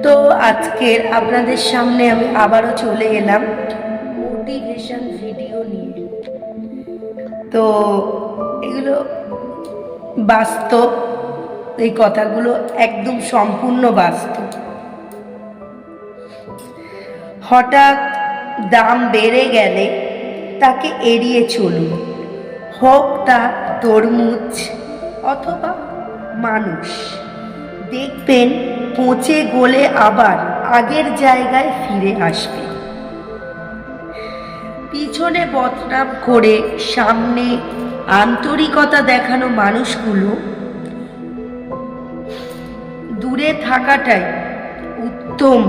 তো আজকের আপনাদের সামনে আমি আবারও চলে এলাম মোটিভেশন ভিডিও নিয়ে। তো এগুলো বাস্তব, এই কথাগুলো একদম সম্পূর্ণ বাস্তব। হঠাৎ দাম বেড়ে গেলে তাকে এড়িয়ে চলুন, হোক তা তরমুজ অথবা মানুষ। দেখবেন পচে গলে আবার আগের জায়গায় ফিরে আসবে। পিছনে বদনাম করে সামনে আন্তরিকতা দেখানো মানুষগুলো দূরে থাকাটাই উত্তম।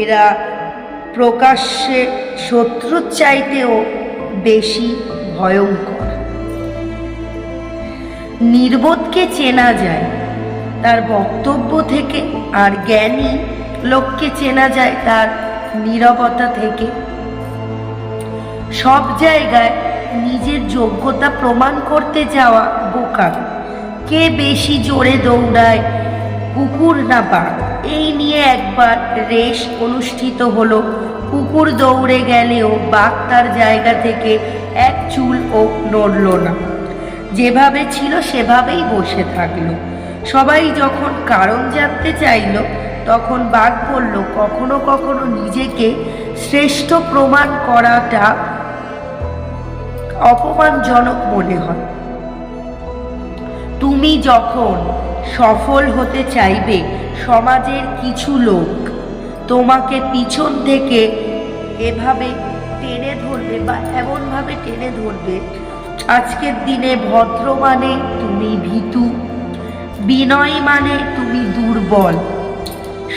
এরা প্রকাশ্যে শত্রুর চাইতেও বেশি ভয়ঙ্কর। নির্বোধকে চেনা যায় তার বক্তব্য থেকে, আর জ্ঞানী লোককে চেনা যায় তার নীরবতা থেকে। সব জায়গায় নিজের যোগ্যতা প্রমাণ করতে যাওয়া বোকা। কে বেশি জোরে দৌড়ায়, কুকুর না বাঘ, এই নিয়ে একবার রেস অনুষ্ঠিত হলো। কুকুর দৌড়ে গেলেও বাঘ তার জায়গা থেকে এক চুলও নড়ল না, যেভাবে ছিল সেভাবেই বসে থাকলো। সবাই যখন কারণ জানতে চাইল, তখন বাঘ বলল, কখনো কখনো নিজেকে শ্রেষ্ঠ প্রমাণ করাটা অপমানজনক মনে হয়। তুমি যখন সফল হতে চাইবে, সমাজের কিছু লোক তোমাকে পিছন থেকে এভাবে টেনে ধরবে বা এমনভাবে টেনে ধরবে। আজকের দিনে ভদ্র মানে তুমি ভীতু, বিনয়ী মানে তুমি দুর্বল,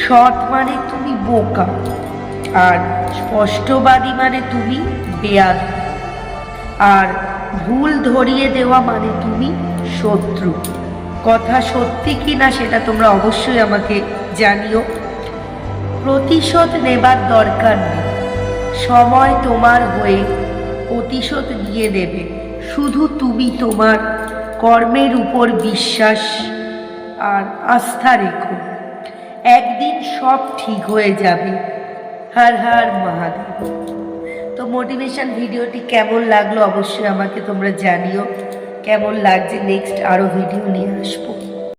সৎ মানে তুমি বোকা, আর স্পষ্টবাদী মানে তুমি বেয়াদ, আর ভুল ধরিয়ে দেওয়া মানে তুমি শত্রু। কথা সত্যি কি না সেটা তোমরা অবশ্যই আমাকে জানিও। প্রতিশোধ নেবার দরকার নেই, সময় তোমার হয়ে প্রতিশোধ নিয়ে নেবে। শুধু তুমি তোমার কর্মের উপর বিশ্বাস আর আস্থা রেখো, একদিন সব ঠিক হয়ে যাবে। হর হর মহাদেব। তো মোটিভেশন ভিডিওটি কেমন লাগলো অবশ্যই আমাকে তোমরা জানিও। কেমন লাগছে, নেক্সট আরও ভিডিও নিয়ে আসবো।